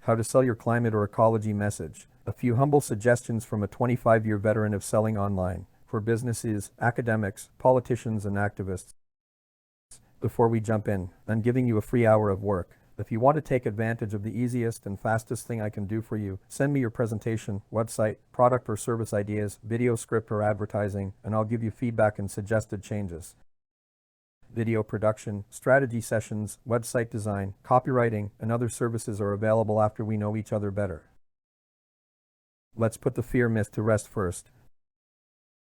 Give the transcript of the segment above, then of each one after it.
How to sell your climate or ecology message. A few humble suggestions from a 25-year veteran of selling online for businesses, academics, politicians, and activists. Before we jump in, I'm giving you a free hour of work. If you want to take advantage of the easiest and fastest thing I can do for you, send me your presentation, website, product or service ideas, video script or advertising, and I'll give you feedback and suggested changes. Video production, strategy sessions, website design, copywriting, and other services are available after we know each other better. Let's put the fear myth to rest first.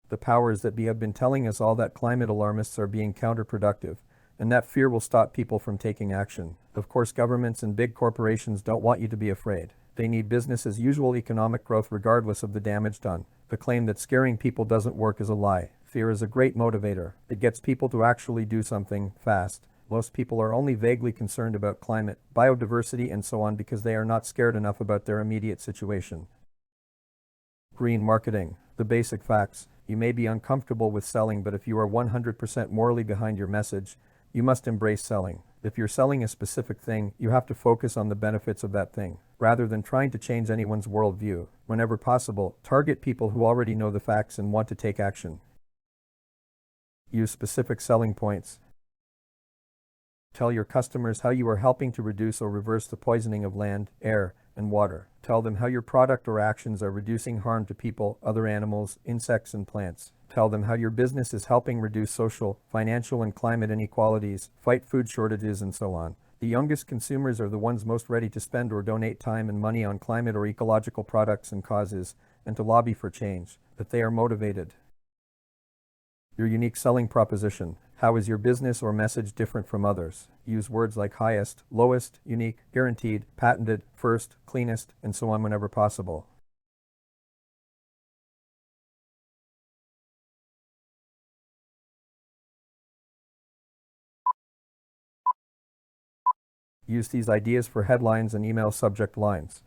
The powers that be have been telling us all that climate alarmists are being counterproductive, and that fear will stop people from taking action. Of course, governments and big corporations don't want you to be afraid. They need business as usual economic growth regardless of the damage done. The claim that scaring people doesn't work is a lie. Fear is a great motivator. It gets people to actually do something fast. Most people are only vaguely concerned about climate, biodiversity, and so on because they are not scared enough about their immediate situation. Green marketing. The basic facts. You may be uncomfortable with selling, but if you are 100% morally behind your message, you must embrace selling. If you're selling a specific thing, you have to focus on the benefits of that thing, rather than trying to change anyone's worldview. Whenever possible, target people who already know the facts and want to take action. Use specific selling points. Tell your customers how you are helping to reduce or reverse the poisoning of land, air, and water. Tell them how your product or actions are reducing harm to people, other animals, insects, and plants. Tell them how your business is helping reduce social, financial, and climate inequalities, fight food shortages, and so on. The youngest consumers are the ones most ready to spend or donate time and money on climate or ecological products and causes, and to lobby for change, that they are motivated. Your unique selling proposition. How is your business or message different from others? Use words like highest, lowest, unique, guaranteed, patented, first, cleanest, and so on whenever possible. Use these ideas for headlines and email subject lines.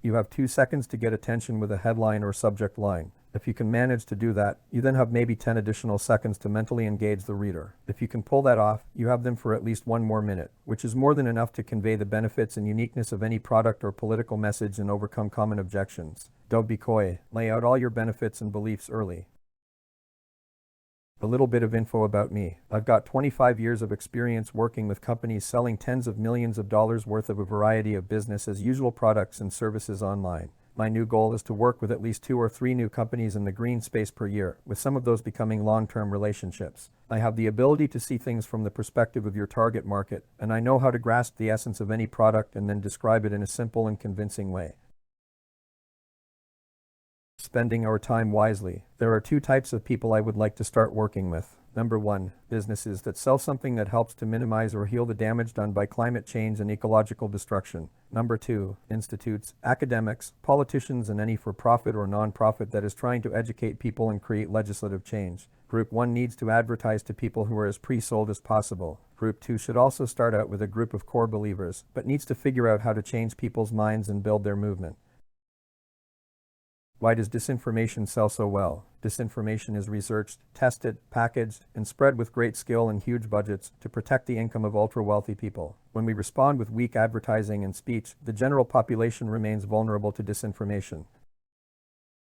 You have 2 seconds to get attention with a headline or subject line. If you can manage to do that, you then have maybe 10 additional seconds to mentally engage the reader. If you can pull that off, you have them for at least 1 more minute, which is more than enough to convey the benefits and uniqueness of any product or political message and overcome common objections. Don't be coy. Lay out all your benefits and beliefs early. A little bit of info about me. I've got 25 years of experience working with companies selling tens of millions of dollars worth of a variety of business as usual products and services online. My new goal is to work with at least 2 or 3 new companies in the green space per year, with some of those becoming long-term relationships. I have the ability to see things from the perspective of your target market, and I know how to grasp the essence of any product and then describe it in a simple and convincing way. Spending our time wisely. There are 2 types of people I would like to start working with. Number 1, businesses that sell something that helps to minimize or heal the damage done by climate change and ecological destruction. Number 2, institutes, academics, politicians, and any for-profit or non-profit that is trying to educate people and create legislative change. Group 1 needs to advertise to people who are as pre-sold as possible. Group 2 should also start out with a group of core believers, but needs to figure out how to change people's minds and build their movement. Why does disinformation sell so well? Disinformation is researched, tested, packaged, and spread with great skill and huge budgets to protect the income of ultra-wealthy people. When we respond with weak advertising and speech, the general population remains vulnerable to disinformation.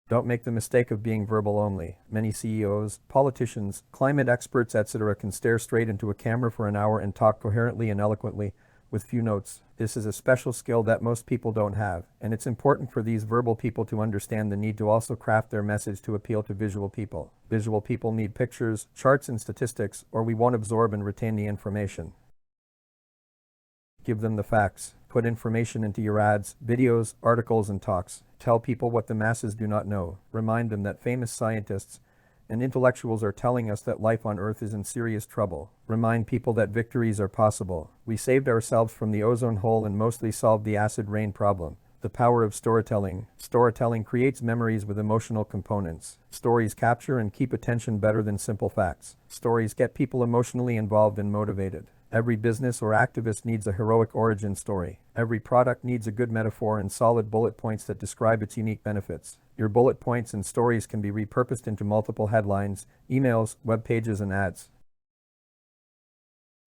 Don't make the mistake of being verbal only. Many CEOs, politicians, climate experts, etc. can stare straight into a camera for an hour and talk coherently and eloquently, with few notes. This is a special skill that most people don't have, and it's important for these verbal people to understand the need to also craft their message to appeal to visual people. Visual people need pictures, charts, and statistics, or we won't absorb and retain the information. Give them the facts. Put information into your ads, videos, articles, and talks. Tell people what the masses do not know. Remind them that famous scientists and intellectuals are telling us that life on Earth is in serious trouble. Remind people that victories are possible. We saved ourselves from the ozone hole and mostly solved the acid rain problem. The power of storytelling. Storytelling creates memories with emotional components. Stories capture and keep attention better than simple facts. Stories get people emotionally involved and motivated. Every business or activist needs a heroic origin story. Every product needs a good metaphor and solid bullet points that describe its unique benefits. Your bullet points and stories can be repurposed into multiple headlines, emails, web pages, and ads.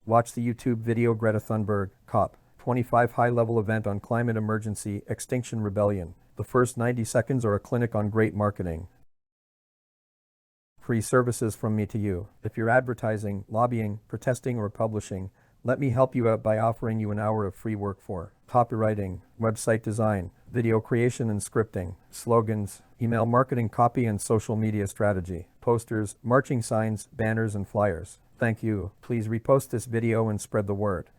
Watch the YouTube video Greta Thunberg, COP25 high-level event on climate emergency, Extinction Rebellion. The first 90 seconds are a clinic on great marketing. Free services from me to you. If you're advertising, lobbying, protesting, or publishing, let me help you out by offering you an hour of free work for copywriting, website design, video creation and scripting, slogans, email marketing, copy and social media strategy, posters, marching signs, banners, and flyers. Thank you. Please repost this video and spread the word.